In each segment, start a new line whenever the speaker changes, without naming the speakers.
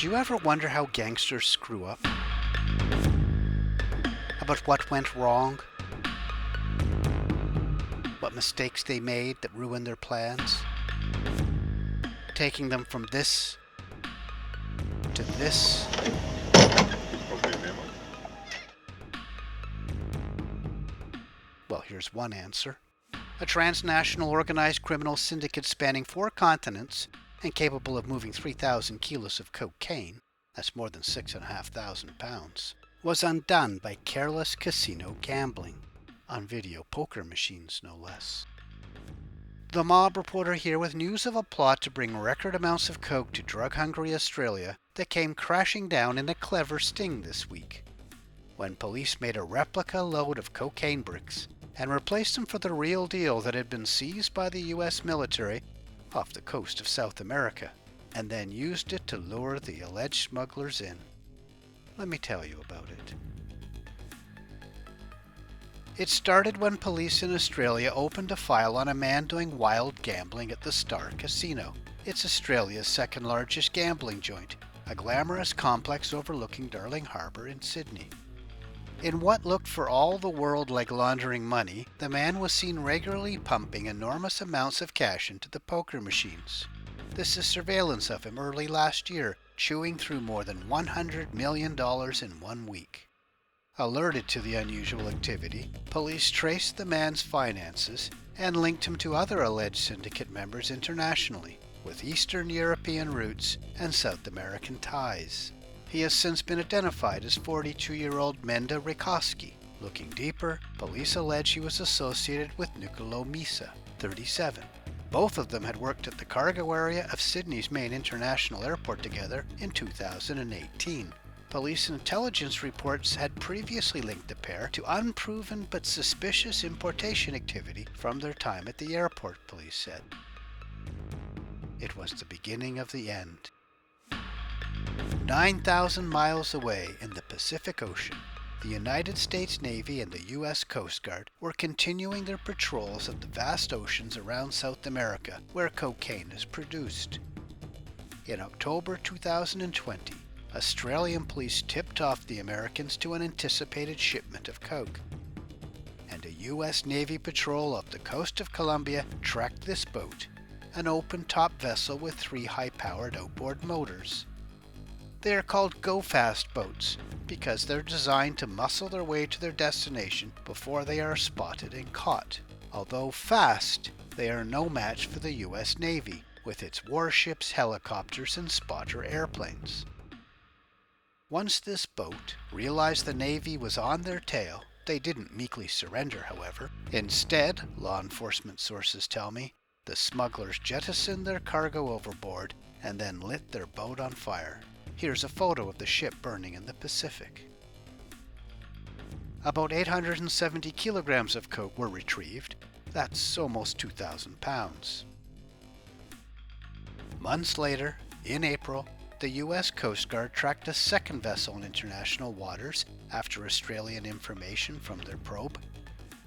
Do you ever wonder how gangsters screw up? About what went wrong? What mistakes they made that ruined their plans? Taking them from this to this? Well, here's one answer. A transnational organized criminal syndicate spanning 4 continents and capable of moving 3,000 kilos of cocaine, that's more than 6,500 pounds, was undone by careless casino gambling, on video poker machines no less. The mob reporter here with news of a plot to bring record amounts of coke to drug-hungry Australia that came crashing down in a clever sting this week, when police made a replica load of cocaine bricks and replaced them for the real deal that had been seized by the US military off the coast of South America, and then used it to lure the alleged smugglers in. Let me tell you about it. It started when police in Australia opened a file on a man doing wild gambling at the Star Casino. It's Australia's second largest gambling joint, a glamorous complex overlooking Darling Harbour in Sydney. In what looked for all the world like laundering money, the man was seen regularly pumping enormous amounts of cash into the poker machines. This is surveillance of him early last year, chewing through more than $100 million in 1 week. Alerted to the unusual activity, police traced the man's finances and linked him to other alleged syndicate members internationally, with Eastern European roots and South American ties. He has since been identified as 42-year-old Mende Rajkoski. Looking deeper, police allege he was associated with Nikolao Misa, 37. Both of them had worked at the cargo area of Sydney's main international airport together in 2018. Police intelligence reports had previously linked the pair to unproven but suspicious importation activity from their time at the airport, police said. It was the beginning of the end. 9,000 miles away in the Pacific Ocean, the United States Navy and the U.S. Coast Guard were continuing their patrols of the vast oceans around South America where cocaine is produced. In October 2020, Australian police tipped off the Americans to an anticipated shipment of coke, and a U.S. Navy patrol off the coast of Colombia tracked this boat, an open-top vessel with 3 high-powered outboard motors. They are called go-fast boats because they're designed to muscle their way to their destination before they are spotted and caught. Although fast, they are no match for the U.S. Navy, with its warships, helicopters, and spotter airplanes. Once this boat realized the Navy was on their tail, they didn't meekly surrender, however. Instead, law enforcement sources tell me, the smugglers jettisoned their cargo overboard and then lit their boat on fire. Here's a photo of the ship burning in the Pacific. About 870 kilograms of coke were retrieved. That's almost 2,000 pounds. Months later, in April, the U.S. Coast Guard tracked a second vessel in international waters after Australian information from their probe.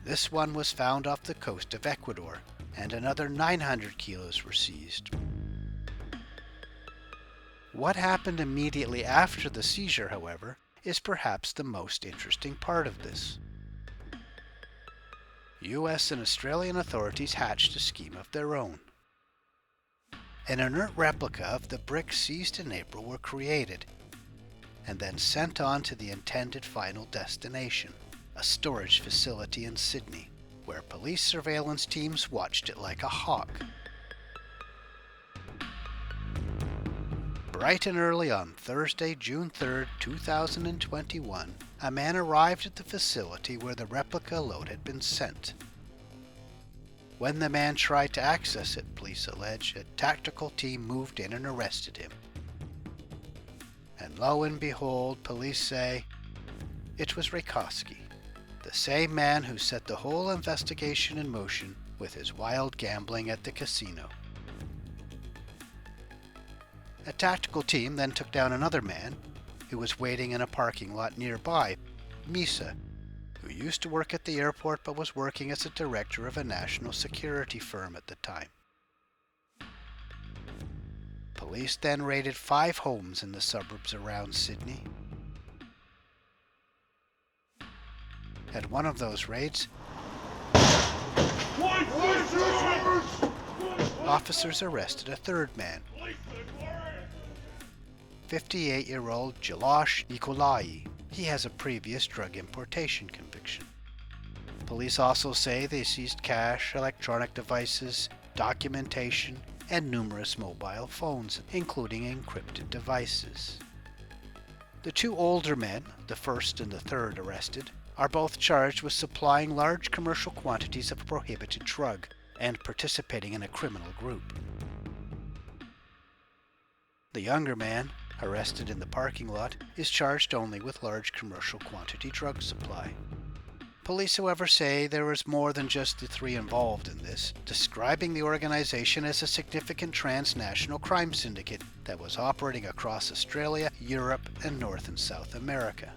This one was found off the coast of Ecuador, and another 900 kilos were seized. What happened immediately after the seizure, however, is perhaps the most interesting part of this. U.S. and Australian authorities hatched a scheme of their own. An inert replica of the bricks seized in April were created and then sent on to the intended final destination, a storage facility in Sydney, where police surveillance teams watched it like a hawk. Bright and early on Thursday, June 3, 2021, a man arrived at the facility where the replica load had been sent. When the man tried to access it, police allege, a tactical team moved in and arrested him. And lo and behold, police say, it was Rajkoski, the same man who set the whole investigation in motion with his wild gambling at the casino. A tactical team then took down another man who was waiting in a parking lot nearby, Misa, who used to work at the airport but was working as a director of a national security firm at the time. Police then raided 5 homes in the suburbs around Sydney. At one of those raids, officers arrested a third man, 58-year-old Nikolao. He has a previous drug importation conviction. Police also say they seized cash, electronic devices, documentation, and numerous mobile phones, including encrypted devices. The 2 older men, the first and the third arrested, are both charged with supplying large commercial quantities of a prohibited drug and participating in a criminal group. The younger man, arrested in the parking lot, is charged only with large commercial quantity drug supply. Police, however, say there is more than just the 3 involved in this, describing the organization as a significant transnational crime syndicate that was operating across Australia, Europe, and North and South America.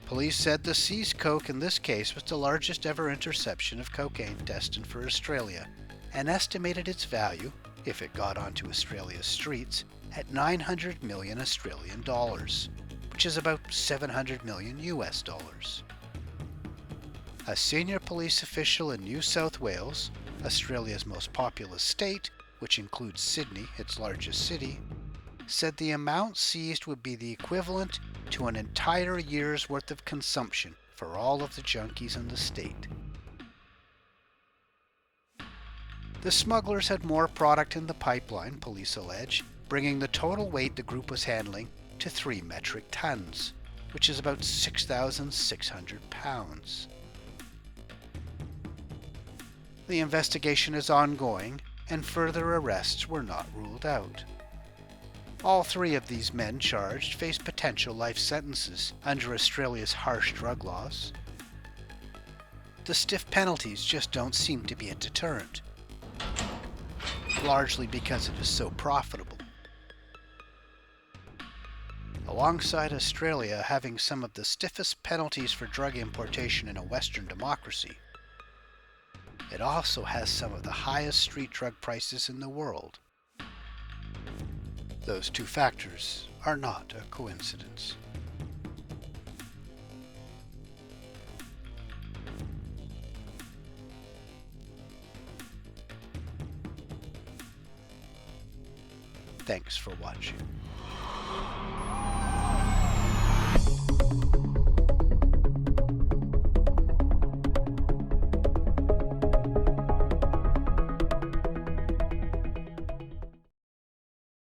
Police said the seized coke in this case was the largest ever interception of cocaine destined for Australia, and estimated its value, if it got onto Australia's streets, at 900 million Australian dollars, which is about 700 million US dollars. A senior police official in New South Wales, Australia's most populous state, which includes Sydney, its largest city, said the amount seized would be the equivalent to an entire year's worth of consumption for all of the junkies in the state. The smugglers had more product in the pipeline, police allege, bringing the total weight the group was handling to 3 metric tons, which is about 6,600 pounds. The investigation is ongoing, and further arrests were not ruled out. All 3 of these men charged face potential life sentences under Australia's harsh drug laws. The stiff penalties just don't seem to be a deterrent, largely because it is so profitable. Alongside Australia having some of the stiffest penalties for drug importation in a Western democracy, it also has some of the highest street drug prices in the world. Those 2 factors are not a coincidence. Thanks for watching.